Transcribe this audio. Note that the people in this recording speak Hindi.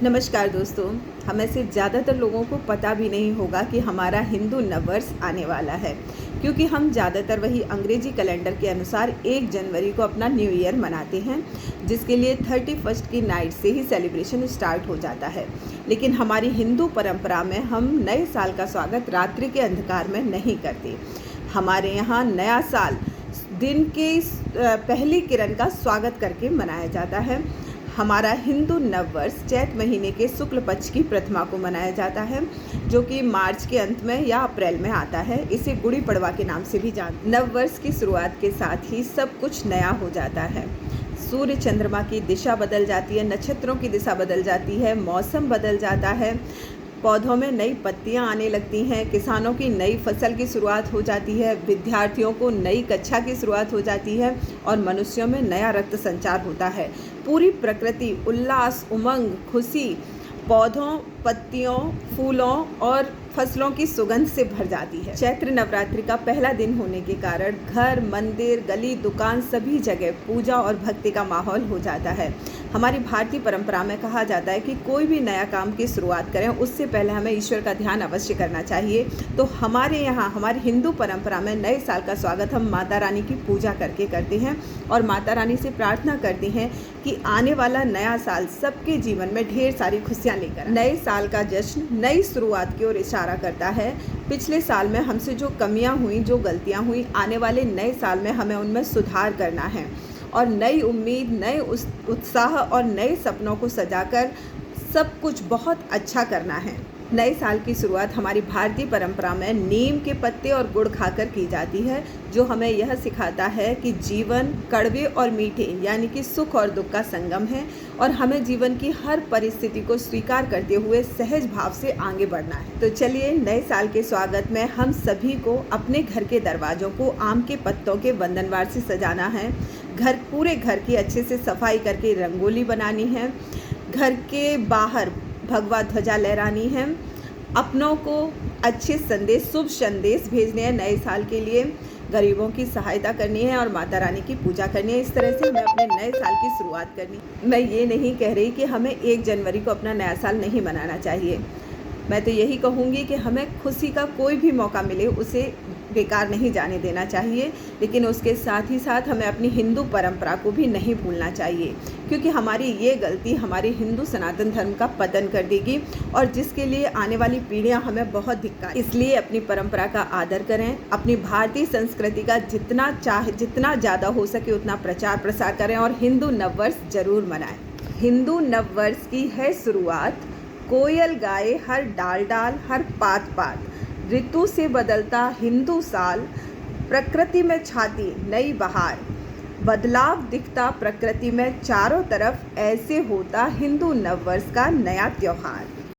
नमस्कार दोस्तों। हमें से ज़्यादातर लोगों को पता भी नहीं होगा कि हमारा हिंदू नववर्ष आने वाला है, क्योंकि हम ज़्यादातर वही अंग्रेजी कैलेंडर के अनुसार 1 जनवरी को अपना न्यू ईयर मनाते हैं, जिसके लिए 31 की नाइट से ही सेलिब्रेशन स्टार्ट हो जाता है। लेकिन हमारी हिंदू परंपरा में हम नए साल का स्वागत रात्रि के अंधकार में नहीं करते। हमारे यहाँ नया साल दिन के पहली किरण का स्वागत करके मनाया जाता है। हमारा हिंदू नववर्ष चैत महीने के शुक्ल पक्ष की प्रथमा को मनाया जाता है, जो कि मार्च के अंत में या अप्रैल में आता है। इसे गुड़ी पड़वा के नाम से भी जानते हैं। नववर्ष की शुरुआत के साथ ही सब कुछ नया हो जाता है। सूर्य चंद्रमा की दिशा बदल जाती है, नक्षत्रों की दिशा बदल जाती है, मौसम बदल जाता है, पौधों में नई पत्तियां आने लगती हैं, किसानों की नई फसल की शुरुआत हो जाती है, विद्यार्थियों को नई कक्षा की शुरुआत हो जाती है और मनुष्यों में नया रक्त संचार होता है। पूरी प्रकृति उल्लास, उमंग, खुशी, पौधों, पत्तियों, फूलों और फसलों की सुगंध से भर जाती है। चैत्र नवरात्रि का पहला दिन होने के कारण घर, मंदिर, गली, दुकान सभी जगह पूजा और भक्ति का माहौल हो जाता है। हमारी भारतीय परंपरा में कहा जाता है कि कोई भी नया काम की शुरुआत करें उससे पहले हमें ईश्वर का ध्यान अवश्य करना चाहिए। तो हमारे यहाँ हमारी हिंदू परंपरा में नए साल का स्वागत हम माता रानी की पूजा करके करते हैं और माता रानी से प्रार्थना करते हैं कि आने वाला नया साल सबके जीवन में ढेर सारी खुशियाँ लेकर। नए साल का जश्न नई शुरुआत की ओर इशारा करता है। पिछले साल में हमसे जो कमियां हुई, जो गलतियां हुई, आने वाले नए साल में हमें उनमें सुधार करना है और नई उम्मीद, नए उत्साह और नए सपनों को सजाकर सब कुछ बहुत अच्छा करना है। नए साल की शुरुआत हमारी भारतीय परंपरा में नीम के पत्ते और गुड़ खाकर की जाती है, जो हमें यह सिखाता है कि जीवन कड़वे और मीठे यानी कि सुख और दुख का संगम है और हमें जीवन की हर परिस्थिति को स्वीकार करते हुए सहज भाव से आगे बढ़ना है। तो चलिए, नए साल के स्वागत में हम सभी को अपने घर के दरवाज़ों को आम के पत्तों के बंधनवार से सजाना है। पूरे घर की अच्छे से सफाई करके रंगोली बनानी है। घर के बाहर भगवा ध्वजा लहरानी है। अपनों को अच्छे संदेश, शुभ संदेश भेजने हैं नए साल के लिए। गरीबों की सहायता करनी है और माता रानी की पूजा करनी है। इस तरह से हमें अपने नए साल की शुरुआत करनी। मैं ये नहीं कह रही कि हमें 1 जनवरी को अपना नया साल नहीं मनाना चाहिए। मैं तो यही कहूँगी कि हमें खुशी का कोई भी मौका मिले उसे बेकार नहीं जाने देना चाहिए, लेकिन उसके साथ ही साथ हमें अपनी हिंदू परंपरा को भी नहीं भूलना चाहिए, क्योंकि हमारी ये गलती हमारे हिंदू सनातन धर्म का पतन कर देगी और जिसके लिए आने वाली पीढ़ियां हमें बहुत धिक्कार। इसलिए अपनी परंपरा का आदर करें, अपनी भारतीय संस्कृति का जितना ज़्यादा हो सके उतना प्रचार प्रसार करें और हिंदू नववर्ष जरूर मनाएं। हिंदू नववर्ष की है शुरुआत, कोयल गाए हर डाल डाल, हर पात पात, ऋतु से बदलता हिंदू साल, प्रकृति में छाती नई बहार, बदलाव दिखता प्रकृति में चारों तरफ, ऐसे होता हिंदू नववर्ष का नया त्योहार।